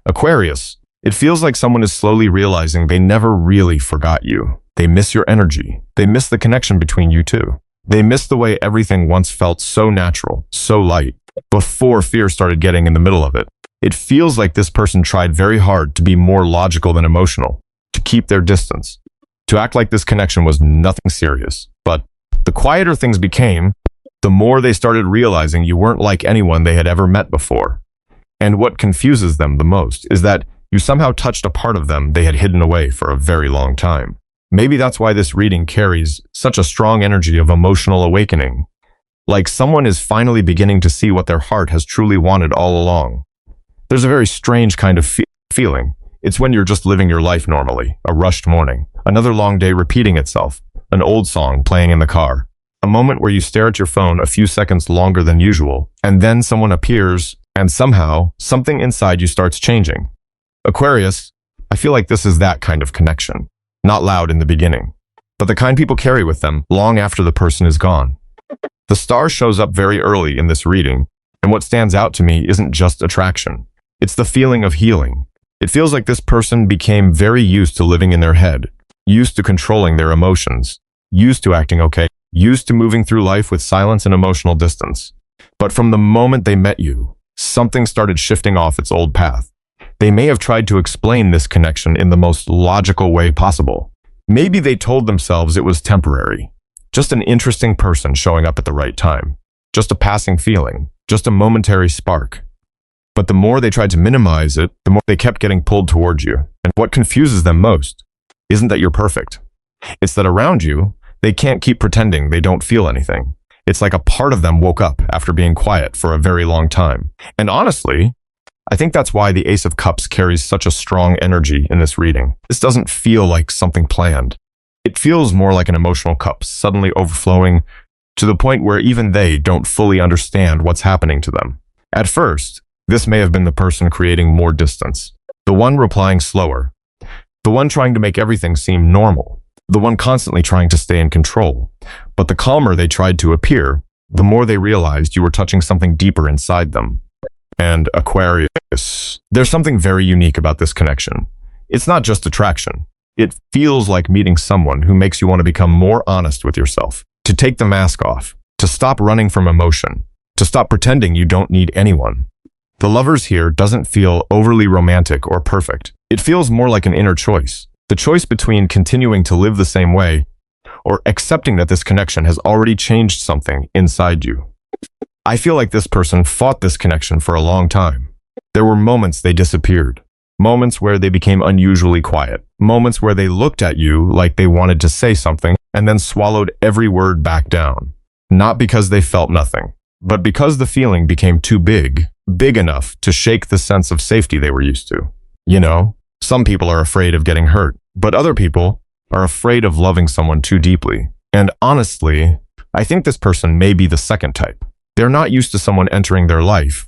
Aquarius, it feels like someone is slowly realizing they never really forgot you. They miss your energy. They miss the connection between you two. They miss the way everything once felt so natural, so light, before fear started getting in the middle of it. It feels like this person tried very hard to be more logical than emotional, to keep their distance, to act like this connection was nothing serious. But the quieter things became, the more they started realizing you weren't like anyone they had ever met before. And what confuses them the most is that you somehow touched a part of them they had hidden away for a very long time. Maybe that's why this reading carries such a strong energy of emotional awakening. Like someone is finally beginning to see what their heart has truly wanted all along. There's a very strange kind of feeling. It's when you're just living your life normally, a rushed morning, another long day repeating itself, an old song playing in the car, a moment where you stare at your phone a few seconds longer than usual, and then someone appears, and somehow, something inside you starts changing. Aquarius, I feel like this is that kind of connection. Not loud in the beginning, but the kind people carry with them long after the person is gone. The star shows up very early in this reading, and what stands out to me isn't just attraction. It's the feeling of healing. It feels like this person became very used to living in their head, used to controlling their emotions, used to acting okay, used to moving through life with silence and emotional distance. But from the moment they met you, something started shifting off its old path. They may have tried to explain this connection in the most logical way possible. Maybe they told themselves it was temporary, just an interesting person showing up at the right time, just a passing feeling, just a momentary spark. But the more they tried to minimize it, the more they kept getting pulled towards you. And what confuses them most isn't that you're perfect. It's that around you, they can't keep pretending they don't feel anything. It's like a part of them woke up after being quiet for a very long time. And honestly, I think that's why the Ace of Cups carries such a strong energy in this reading. This doesn't feel like something planned. It feels more like an emotional cup suddenly overflowing to the point where even they don't fully understand what's happening to them. At first, this may have been the person creating more distance, the one replying slower, the one trying to make everything seem normal, the one constantly trying to stay in control. But the calmer they tried to appear, the more they realized you were touching something deeper inside them. And Aquarius, there's something very unique about this connection. It's not just attraction. It feels like meeting someone who makes you want to become more honest with yourself, to take the mask off, to stop running from emotion, to stop pretending you don't need anyone. The Lovers here doesn't feel overly romantic or perfect. It feels more like an inner choice. The choice between continuing to live the same way or accepting that this connection has already changed something inside you. I feel like this person fought this connection for a long time. There were moments they disappeared, moments where they became unusually quiet, moments where they looked at you like they wanted to say something and then swallowed every word back down. Not because they felt nothing, but because the feeling became too big enough to shake the sense of safety they were used to. You know, some people are afraid of getting hurt, but other people are afraid of loving someone too deeply. And honestly, I think this person may be the second type. They're not used to someone entering their life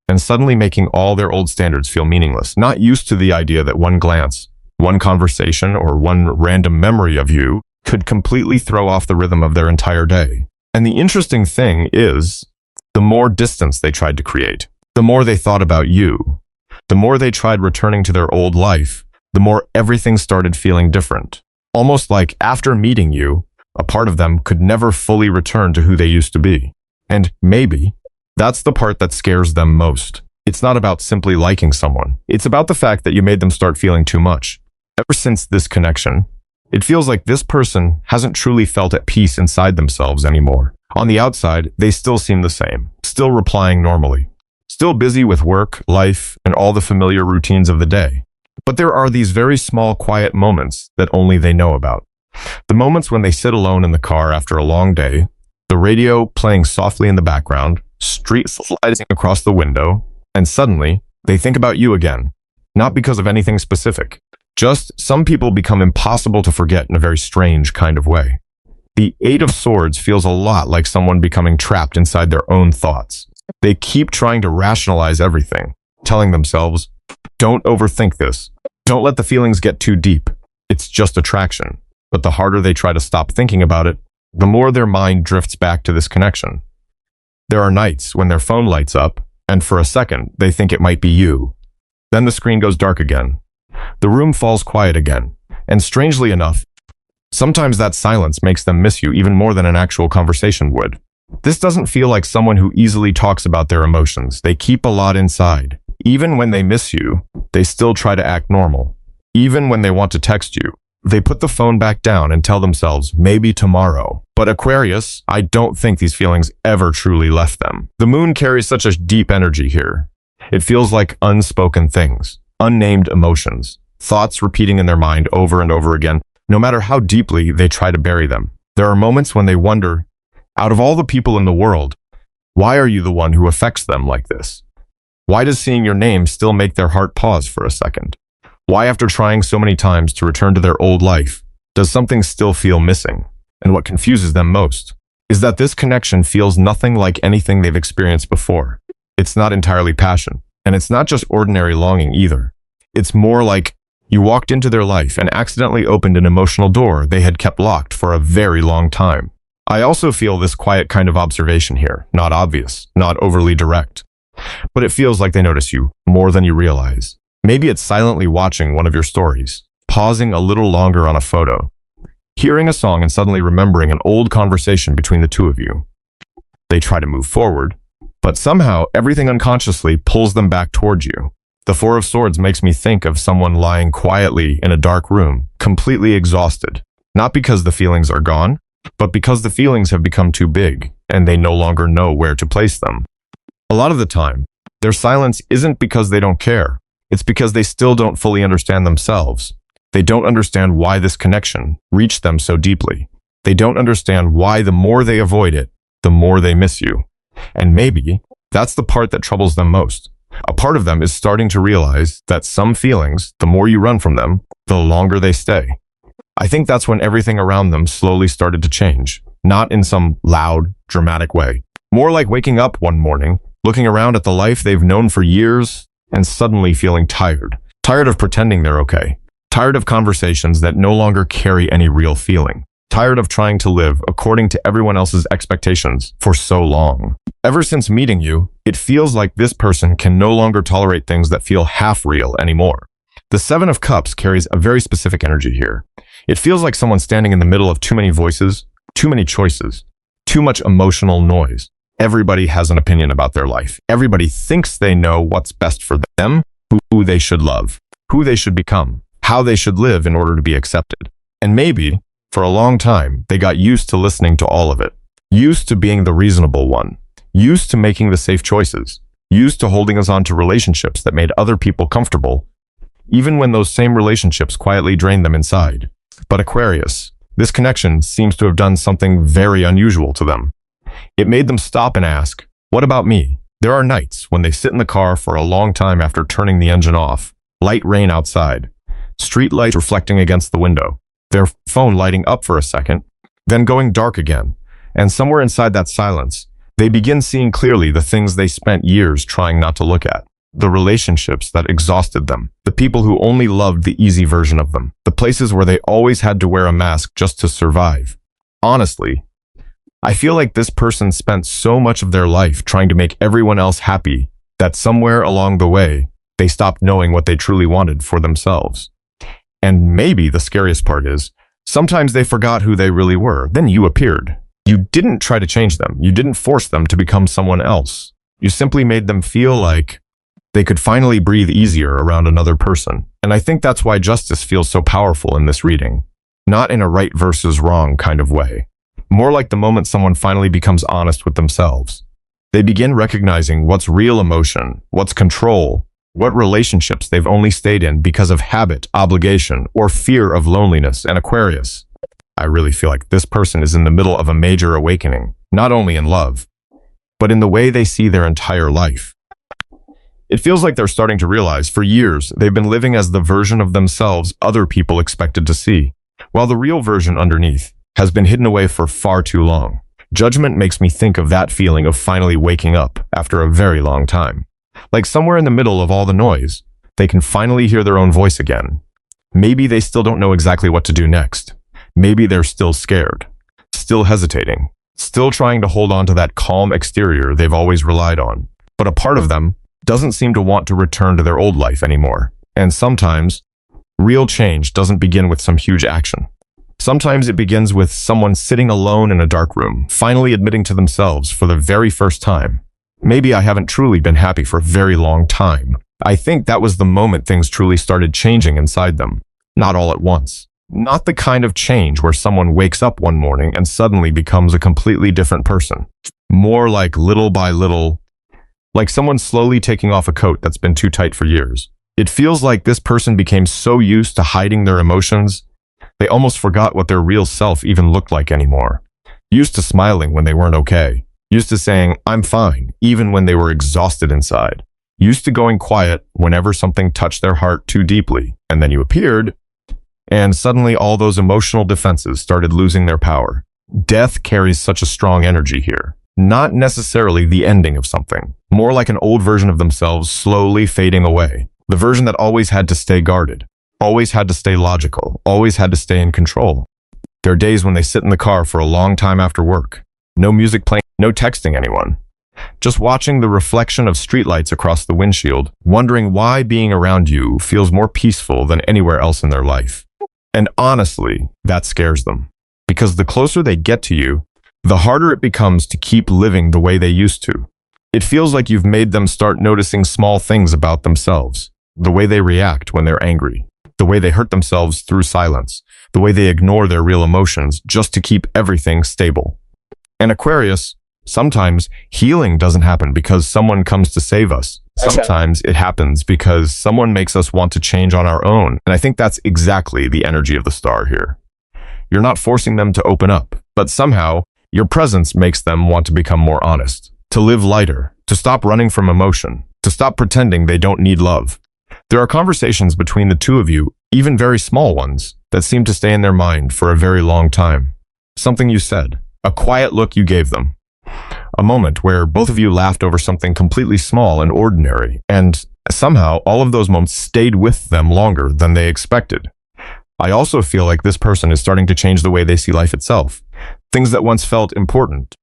and suddenly making all their old standards feel meaningless. Not used to the idea that one glance, one conversation, or one random memory of you could completely throw off the rhythm of their entire day. And the interesting thing is, the more distance they tried to create, the more they thought about you, the more they tried returning to their old life, the more everything started feeling different. Almost like after meeting you, a part of them could never fully return to who they used to be. And maybe that's the part that scares them most. It's not about simply liking someone. It's about the fact that you made them start feeling too much. Ever since this connection, it feels like this person hasn't truly felt at peace inside themselves anymore. On the outside, they still seem the same, still replying normally, still busy with work, life, and all the familiar routines of the day. But there are these very small, quiet moments that only they know about. The moments when they sit alone in the car after a long day, the radio playing softly in the background, street sliding across the window, and suddenly they think about you again. Not because of anything specific. Just some people become impossible to forget in a very strange kind of way. The Eight of Swords feels a lot like someone becoming trapped inside their own thoughts. They keep trying to rationalize everything, telling themselves, don't overthink this. Don't let the feelings get too deep. It's just attraction. But the harder they try to stop thinking about it, the more their mind drifts back to this connection. There are nights when their phone lights up, and for a second, they think it might be you. Then the screen goes dark again. The room falls quiet again. And strangely enough, sometimes that silence makes them miss you even more than an actual conversation would. This doesn't feel like someone who easily talks about their emotions. They keep a lot inside. Even when they miss you, they still try to act normal. Even when they want to text you, they put the phone back down and tell themselves, maybe tomorrow. But Aquarius, I don't think these feelings ever truly left them. The moon carries such a deep energy here. It feels like unspoken things, unnamed emotions, thoughts repeating in their mind over and over again, no matter how deeply they try to bury them. There are moments when they wonder, out of all the people in the world, why are you the one who affects them like this? Why does seeing your name still make their heart pause for a second? Why, after trying so many times to return to their old life, does something still feel missing? And what confuses them most is that this connection feels nothing like anything they've experienced before. It's not entirely passion, and it's not just ordinary longing either. It's more like you walked into their life and accidentally opened an emotional door they had kept locked for a very long time. I also feel this quiet kind of observation here, not obvious, not overly direct. But it feels like they notice you more than you realize. Maybe it's silently watching one of your stories, pausing a little longer on a photo, hearing a song and suddenly remembering an old conversation between the two of you. They try to move forward, but somehow everything unconsciously pulls them back towards you. The Four of Swords makes me think of someone lying quietly in a dark room, completely exhausted. Not because the feelings are gone, but because the feelings have become too big and they no longer know where to place them. A lot of the time, their silence isn't because they don't care. It's because they still don't fully understand themselves. They don't understand why this connection reached them so deeply. They don't understand why the more they avoid it, the more they miss you. And maybe that's the part that troubles them most. A part of them is starting to realize that some feelings, the more you run from them, the longer they stay. I think that's when everything around them slowly started to change, not in some loud, dramatic way. More like waking up one morning, looking around at the life they've known for years, and suddenly feeling tired. Tired of pretending they're okay. Tired of conversations that no longer carry any real feeling. Tired of trying to live according to everyone else's expectations for so long. Ever since meeting you, it feels like this person can no longer tolerate things that feel half real anymore. The Seven of Cups carries a very specific energy here. It feels like someone standing in the middle of too many voices, too many choices, too much emotional noise. Everybody has an opinion about their life. Everybody thinks they know what's best for them, who they should love, who they should become, how they should live in order to be accepted. And maybe, for a long time, they got used to listening to all of it. Used to being the reasonable one. Used to making the safe choices. Used to holding us on to relationships that made other people comfortable, even when those same relationships quietly drained them inside. But Aquarius, this connection seems to have done something very unusual to them. It made them stop and ask, what about me? There are nights when they sit in the car for a long time after turning the engine off. Light rain outside. Street lights reflecting against the window. Their phone lighting up for a second, then going dark again. And somewhere inside that silence, they begin seeing clearly the things they spent years trying not to look at. The relationships that exhausted them. The people who only loved the easy version of them. The places where they always had to wear a mask just to survive. Honestly, I feel like this person spent so much of their life trying to make everyone else happy that somewhere along the way, they stopped knowing what they truly wanted for themselves. And maybe the scariest part is, sometimes they forgot who they really were. Then you appeared. You didn't try to change them. You didn't force them to become someone else. You simply made them feel like they could finally breathe easier around another person. And I think that's why justice feels so powerful in this reading. Not in a right versus wrong kind of way. More like the moment someone finally becomes honest with themselves. They begin recognizing what's real emotion, what's control, what relationships they've only stayed in because of habit, obligation, or fear of loneliness. And Aquarius, I really feel like this person is in the middle of a major awakening, not only in love, but in the way they see their entire life. It feels like they're starting to realize for years they've been living as the version of themselves other people expected to see, while the real version underneath has been hidden away for far too long. Judgment makes me think of that feeling of finally waking up after a very long time. Like somewhere in the middle of all the noise, they can finally hear their own voice again. Maybe they still don't know exactly what to do next. Maybe they're still scared, still hesitating, still trying to hold on to that calm exterior they've always relied on. But a part of them doesn't seem to want to return to their old life anymore. And sometimes, real change doesn't begin with some huge action. Sometimes it begins with someone sitting alone in a dark room, finally admitting to themselves for the very first time, maybe I haven't truly been happy for a very long time. I think that was the moment things truly started changing inside them. Not all at once. Not the kind of change where someone wakes up one morning and suddenly becomes a completely different person. More like little by little, like someone slowly taking off a coat that's been too tight for years. It feels like this person became so used to hiding their emotions, they almost forgot what their real self even looked like anymore. Used to smiling when they weren't okay. Used to saying, I'm fine, even when they were exhausted inside. Used to going quiet whenever something touched their heart too deeply. And then you appeared, and suddenly all those emotional defenses started losing their power. Death carries such a strong energy here. Not necessarily the ending of something. More like an old version of themselves slowly fading away. The version that always had to stay guarded. Always had to stay logical, always had to stay in control. There are days when they sit in the car for a long time after work. No music playing, no texting anyone. Just watching the reflection of streetlights across the windshield, wondering why being around you feels more peaceful than anywhere else in their life. And honestly, that scares them. Because the closer they get to you, the harder it becomes to keep living the way they used to. It feels like you've made them start noticing small things about themselves. The way they react when they're angry. The way they hurt themselves through silence, the way they ignore their real emotions just to keep everything stable. And Aquarius, sometimes healing doesn't happen because someone comes to save us. Sometimes it happens because someone makes us want to change on our own. And I think that's exactly the energy of the star here. You're not forcing them to open up, but somehow your presence makes them want to become more honest, to live lighter, to stop running from emotion, to stop pretending they don't need love. There are conversations between the two of you, even very small ones, that seem to stay in their mind for a very long time. Something you said, a quiet look you gave them, a moment where both of you laughed over something completely small and ordinary, and somehow all of those moments stayed with them longer than they expected. I also feel like this person is starting to change the way they see life itself. Things that once felt important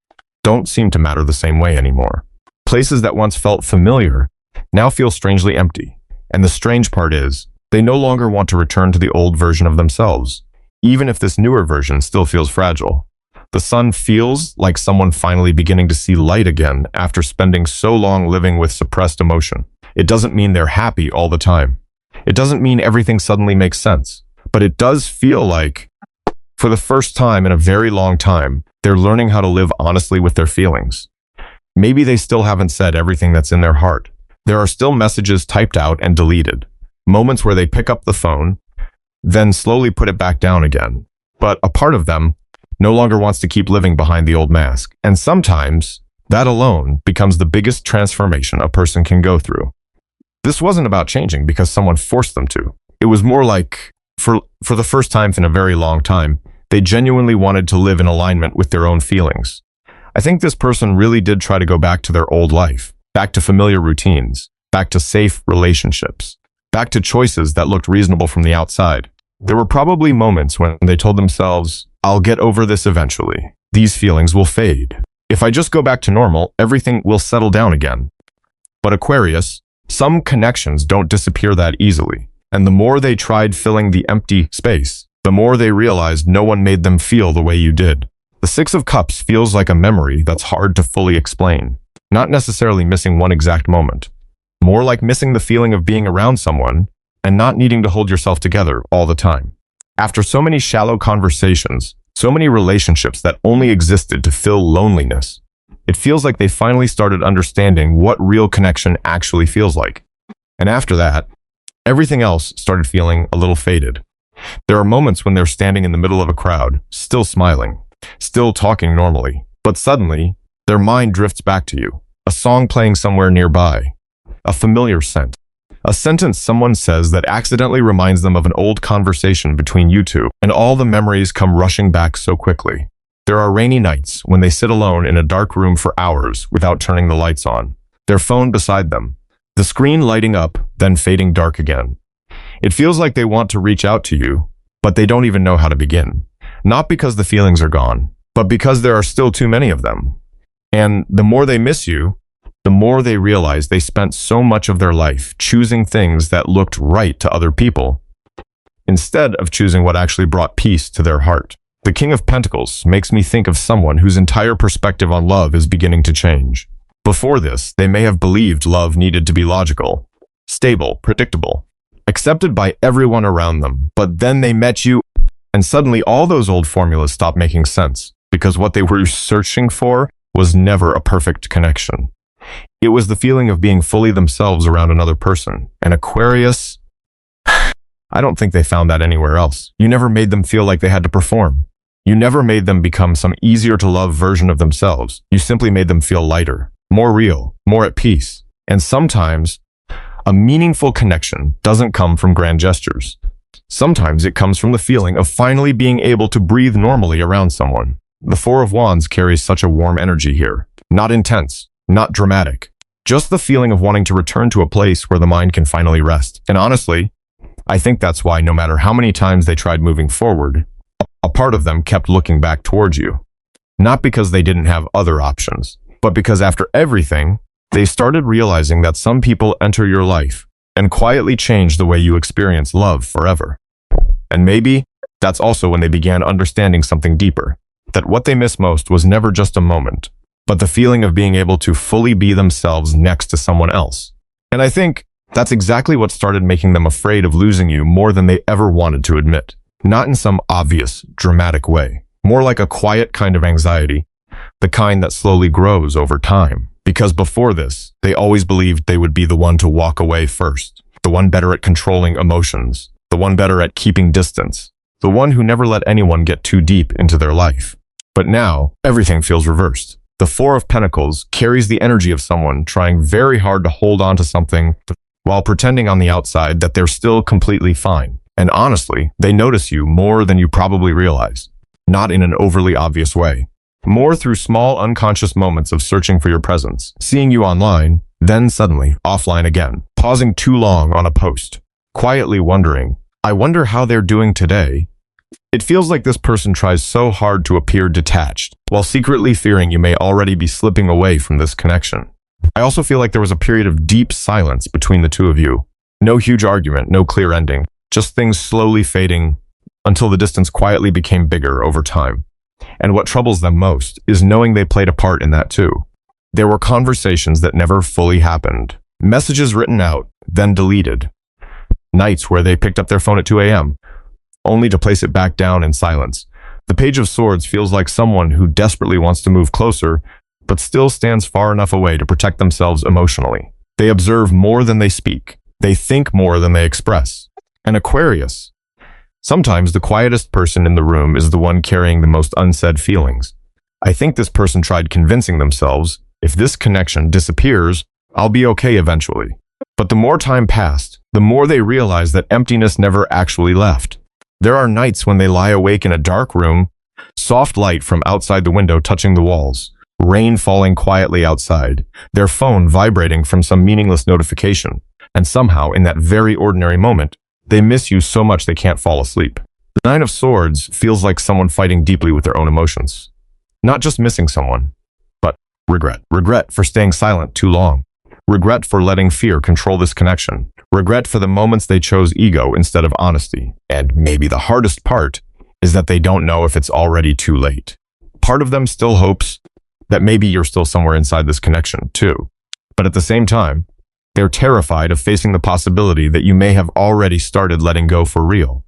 don't seem to matter the same way anymore. Places that once felt familiar now feel strangely empty. And the strange part is, they no longer want to return to the old version of themselves, even if this newer version still feels fragile. The sun feels like someone finally beginning to see light again after spending so long living with suppressed emotion. It doesn't mean they're happy all the time. It doesn't mean everything suddenly makes sense. But it does feel like, for the first time in a very long time, they're learning how to live honestly with their feelings. Maybe they still haven't said everything that's in their heart. There are still messages typed out and deleted, moments where they pick up the phone, then slowly put it back down again. But a part of them no longer wants to keep living behind the old mask. And sometimes, that alone becomes the biggest transformation a person can go through. This wasn't about changing because someone forced them to. It was more like, for the first time in a very long time, they genuinely wanted to live in alignment with their own feelings. I think this person really did try to go back to their old life. Back to familiar routines, back to safe relationships, back to choices that looked reasonable from the outside. There were probably moments when they told themselves, I'll get over this eventually. These feelings will fade. If I just go back to normal, everything will settle down again. But Aquarius, some connections don't disappear that easily. And the more they tried filling the empty space, the more they realized no one made them feel the way you did. The Six of Cups feels like a memory that's hard to fully explain. Not necessarily missing one exact moment. More like missing the feeling of being around someone and not needing to hold yourself together all the time. After so many shallow conversations, so many relationships that only existed to fill loneliness, it feels like they finally started understanding what real connection actually feels like. And after that, everything else started feeling a little faded. There are moments when they're standing in the middle of a crowd, still smiling, still talking normally, but suddenly, their mind drifts back to you, a song playing somewhere nearby, a familiar scent, a sentence someone says that accidentally reminds them of an old conversation between you two, and all the memories come rushing back so quickly. There are rainy nights when they sit alone in a dark room for hours without turning the lights on, their phone beside them, the screen lighting up, then fading dark again. It feels like they want to reach out to you, but they don't even know how to begin. Not because the feelings are gone, but because there are still too many of them. And the more they miss you, the more they realize they spent so much of their life choosing things that looked right to other people, instead of choosing what actually brought peace to their heart. The King of Pentacles makes me think of someone whose entire perspective on love is beginning to change. Before this, they may have believed love needed to be logical, stable, predictable, accepted by everyone around them. But then they met you, and suddenly all those old formulas stopped making sense, because what they were searching for was never a perfect connection. It was the feeling of being fully themselves around another person. And Aquarius, I don't think they found that anywhere else. You never made them feel like they had to perform. You never made them become some easier to love version of themselves. You simply made them feel lighter, more real, more at peace. And sometimes a meaningful connection doesn't come from grand gestures. Sometimes it comes from the feeling of finally being able to breathe normally around someone. The Four of Wands carries such a warm energy here. Not intense, not dramatic. Just the feeling of wanting to return to a place where the mind can finally rest. And honestly, I think that's why no matter how many times they tried moving forward, a part of them kept looking back towards you. Not because they didn't have other options, but because after everything, they started realizing that some people enter your life and quietly change the way you experience love forever. And maybe that's also when they began understanding something deeper, that what they miss most was never just a moment, but the feeling of being able to fully be themselves next to someone else. And I think that's exactly what started making them afraid of losing you more than they ever wanted to admit. Not in some obvious, dramatic way, more like a quiet kind of anxiety, the kind that slowly grows over time. Because before this, they always believed they would be the one to walk away first, the one better at controlling emotions, the one better at keeping distance, the one who never let anyone get too deep into their life. But now, everything feels reversed. The Four of Pentacles carries the energy of someone trying very hard to hold on to something while pretending on the outside that they're still completely fine. And honestly, they notice you more than you probably realize. Not in an overly obvious way. More through small unconscious moments of searching for your presence, seeing you online, then suddenly offline again, pausing too long on a post, quietly wondering, I wonder how they're doing today. It feels like this person tries so hard to appear detached, while secretly fearing you may already be slipping away from this connection. I also feel like there was a period of deep silence between the two of you. No huge argument, no clear ending, just things slowly fading until the distance quietly became bigger over time. And what troubles them most is knowing they played a part in that too. There were conversations that never fully happened. Messages written out, then deleted. Nights where they picked up their phone at 2 a.m., only to place it back down in silence. The Page of Swords feels like someone who desperately wants to move closer, but still stands far enough away to protect themselves emotionally. They observe more than they speak. They think more than they express. And Aquarius. Sometimes the quietest person in the room is the one carrying the most unsaid feelings. I think this person tried convincing themselves, if this connection disappears, I'll be okay eventually. But the more time passed, the more they realized that emptiness never actually left. There are nights when they lie awake in a dark room, soft light from outside the window touching the walls, rain falling quietly outside, their phone vibrating from some meaningless notification, and somehow in that very ordinary moment, they miss you so much they can't fall asleep. The Nine of Swords feels like someone fighting deeply with their own emotions. Not just missing someone, but regret. Regret for staying silent too long. Regret for letting fear control this connection. Regret for the moments they chose ego instead of honesty. And maybe the hardest part is that they don't know if it's already too late. Part of them still hopes that maybe you're still somewhere inside this connection too. But at the same time, they're terrified of facing the possibility that you may have already started letting go for real.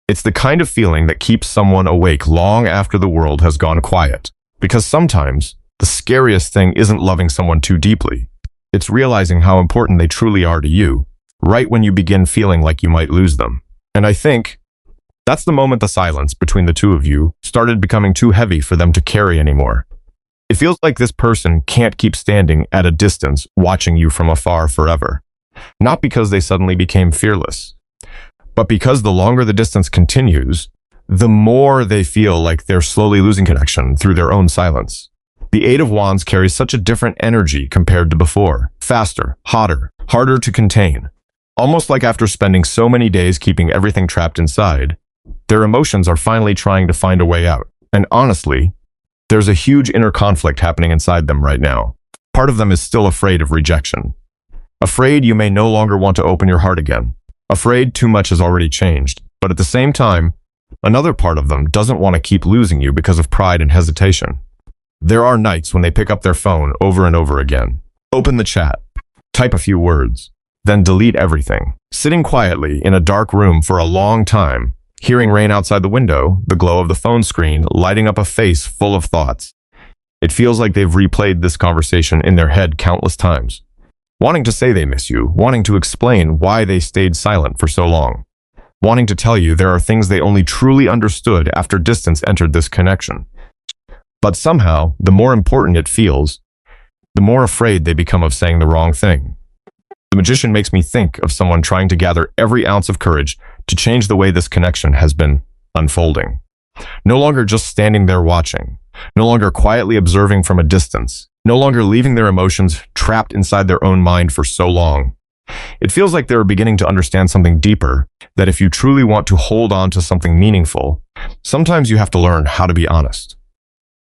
It's the kind of feeling that keeps someone awake long after the world has gone quiet. Because sometimes, the scariest thing isn't loving someone too deeply. It's realizing how important they truly are to you, right when you begin feeling like you might lose them. And I think that's the moment the silence between the two of you started becoming too heavy for them to carry anymore. It feels like this person can't keep standing at a distance watching you from afar forever. Not because they suddenly became fearless, but because the longer the distance continues, the more they feel like they're slowly losing connection through their own silence. The Eight of Wands carries such a different energy compared to before. Faster, hotter, harder to contain. Almost like after spending so many days keeping everything trapped inside, their emotions are finally trying to find a way out. And honestly, there's a huge inner conflict happening inside them right now. part of them is still afraid of rejection. Afraid you may no longer want to open your heart again. Afraid too much has already changed. But at the same time, another part of them doesn't want to keep losing you because of pride and hesitation. There are nights when they pick up their phone over and over again, open the chat, type a few words, then delete everything. Sitting quietly in a dark room for a long time, hearing rain outside the window, the glow of the phone screen lighting up a face full of thoughts. It feels like they've replayed this conversation in their head countless times, wanting to say they miss you, wanting to explain why they stayed silent for so long, wanting to tell you there are things they only truly understood after distance entered this connection. But somehow, the more important it feels, the more afraid they become of saying the wrong thing. The magician makes me think of someone trying to gather every ounce of courage to change the way this connection has been unfolding. No longer just standing there watching, no longer quietly observing from a distance, no longer leaving their emotions trapped inside their own mind for so long. It feels like they're beginning to understand something deeper, that if you truly want to hold on to something meaningful, sometimes you have to learn how to be honest.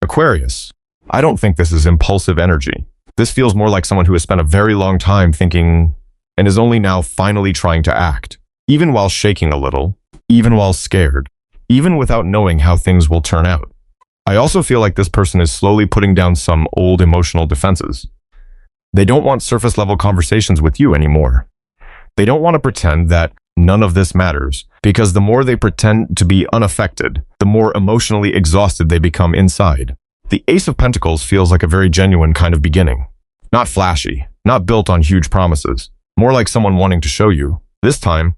Aquarius, I don't think this is impulsive energy. This feels more like someone who has spent a very long time thinking and is only now finally trying to act, even while shaking a little, even while scared, even without knowing how things will turn out. I also feel like this person is slowly putting down some old emotional defenses. They don't want surface-level conversations with you anymore. They don't want to pretend that none of this matters, because the more they pretend to be unaffected, the more emotionally exhausted they become inside. The Ace of Pentacles feels like a very genuine kind of beginning. Not flashy, not built on huge promises, more like someone wanting to show you, this time,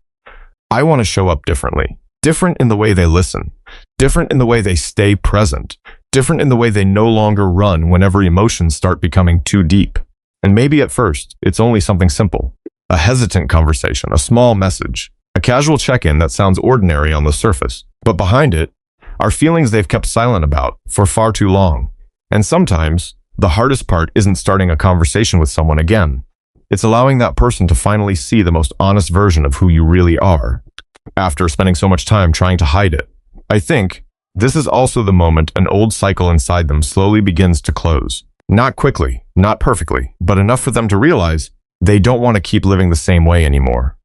I want to show up differently. Different in the way they listen, different in the way they stay present, different in the way they no longer run whenever emotions start becoming too deep. And maybe at first, it's only something simple. A hesitant conversation, a small message, a casual check-in that sounds ordinary on the surface, but behind it are feelings they've kept silent about for far too long. And sometimes, the hardest part isn't starting a conversation with someone again. It's allowing that person to finally see the most honest version of who you really are, after spending so much time trying to hide it. I think this is also the moment an old cycle inside them slowly begins to close. Not quickly, not perfectly, but enough for them to realize they don't want to keep living the same way anymore.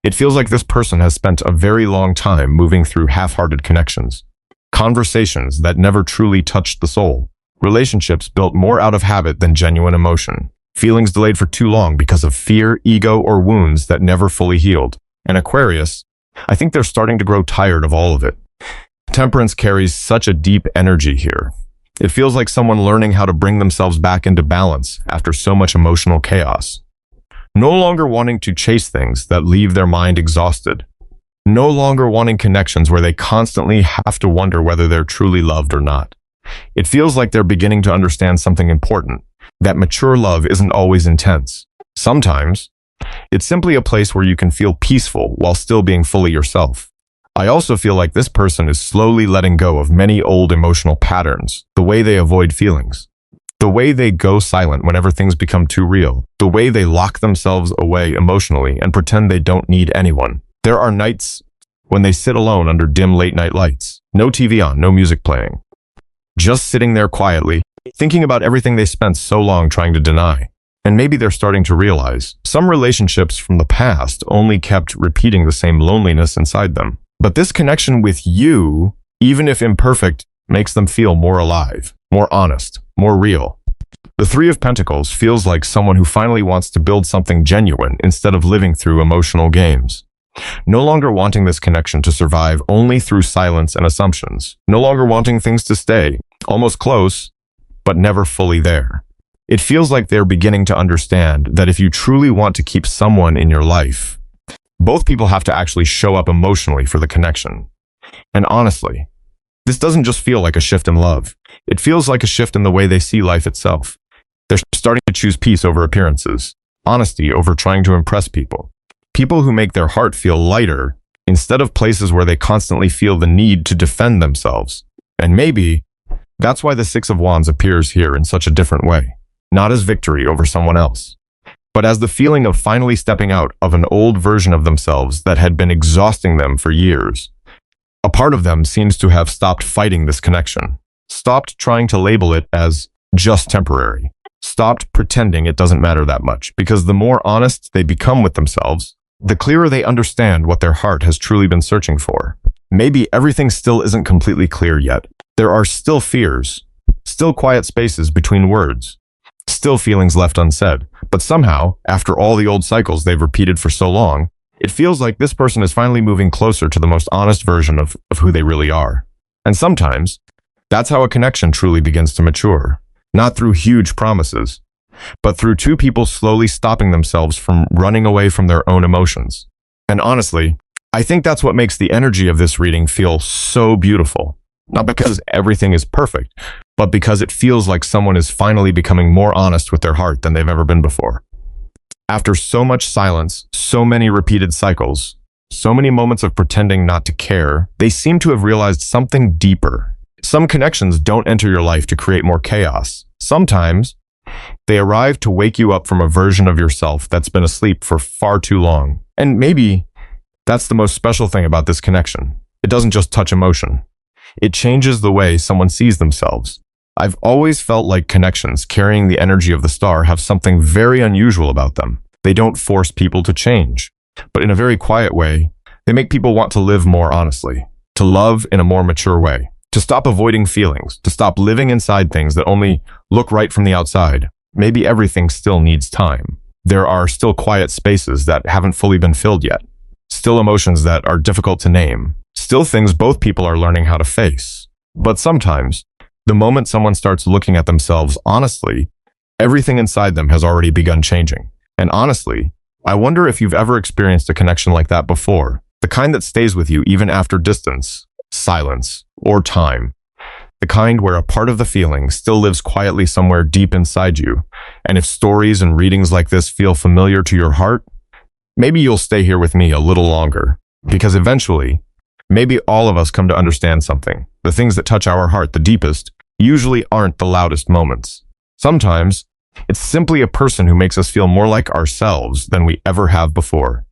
It feels like this person has spent a very long time moving through half-hearted connections, conversations that never truly touched the soul, relationships built more out of habit than genuine emotion, feelings delayed for too long because of fear, ego, or wounds that never fully healed. And Aquarius, I think they're starting to grow tired of all of it. Temperance carries such a deep energy here. It feels like someone learning how to bring themselves back into balance after so much emotional chaos. No longer wanting to chase things that leave their mind exhausted. No longer wanting connections where they constantly have to wonder whether they're truly loved or not. It feels like they're beginning to understand something important, that mature love isn't always intense. Sometimes, it's simply a place where you can feel peaceful while still being fully yourself. I also feel like this person is slowly letting go of many old emotional patterns, the way they avoid feelings, the way they go silent whenever things become too real, the way they lock themselves away emotionally and pretend they don't need anyone. There are nights when they sit alone under dim late-night lights, no TV on, no music playing, just sitting there quietly, thinking about everything they spent so long trying to deny. And maybe they're starting to realize some relationships from the past only kept repeating the same loneliness inside them. But this connection with you, even if imperfect, makes them feel more alive, more honest, more real. The Three of Pentacles feels like someone who finally wants to build something genuine instead of living through emotional games. No longer wanting this connection to survive only through silence and assumptions. No longer wanting things to stay, almost close, but never fully there. It feels like they're beginning to understand that if you truly want to keep someone in your life, both people have to actually show up emotionally for the connection. And honestly, this doesn't just feel like a shift in love. It feels like a shift in the way they see life itself. They're starting to choose peace over appearances, honesty over trying to impress people. People who make their heart feel lighter instead of places where they constantly feel the need to defend themselves. And maybe that's why the Six of Wands appears here in such a different way. Not as victory over someone else, but as the feeling of finally stepping out of an old version of themselves that had been exhausting them for years. A part of them seems to have stopped fighting this connection, stopped trying to label it as just temporary, stopped pretending it doesn't matter that much, because the more honest they become with themselves, the clearer they understand what their heart has truly been searching for. Maybe everything still isn't completely clear yet. There are still fears, still quiet spaces between words, still feelings left unsaid. But somehow, after all the old cycles they've repeated for so long, it feels like this person is finally moving closer to the most honest version of who they really are. And sometimes, that's how a connection truly begins to mature. Not through huge promises, but through two people slowly stopping themselves from running away from their own emotions. And honestly, I think that's what makes the energy of this reading feel so beautiful. Not because everything is perfect, but because it feels like someone is finally becoming more honest with their heart than they've ever been before. After so much silence, so many repeated cycles, so many moments of pretending not to care, they seem to have realized something deeper. Some connections don't enter your life to create more chaos. Sometimes, they arrive to wake you up from a version of yourself that's been asleep for far too long. And maybe that's the most special thing about this connection. It doesn't just touch emotion. It changes the way someone sees themselves. I've always felt like connections carrying the energy of the star have something very unusual about them. They don't force people to change, but in a very quiet way, they make people want to live more honestly, to love in a more mature way, to stop avoiding feelings, to stop living inside things that only look right from the outside. Maybe everything still needs time. There are still quiet spaces that haven't fully been filled yet, still emotions that are difficult to name, still things both people are learning how to face. But sometimes, the moment someone starts looking at themselves honestly, everything inside them has already begun changing. And honestly, I wonder if you've ever experienced a connection like that before, the kind that stays with you even after distance, silence, or time. The kind where a part of the feeling still lives quietly somewhere deep inside you. And if stories and readings like this feel familiar to your heart, maybe you'll stay here with me a little longer. Because eventually, maybe all of us come to understand something. The things that touch our heart the deepest usually aren't the loudest moments. Sometimes, it's simply a person who makes us feel more like ourselves than we ever have before.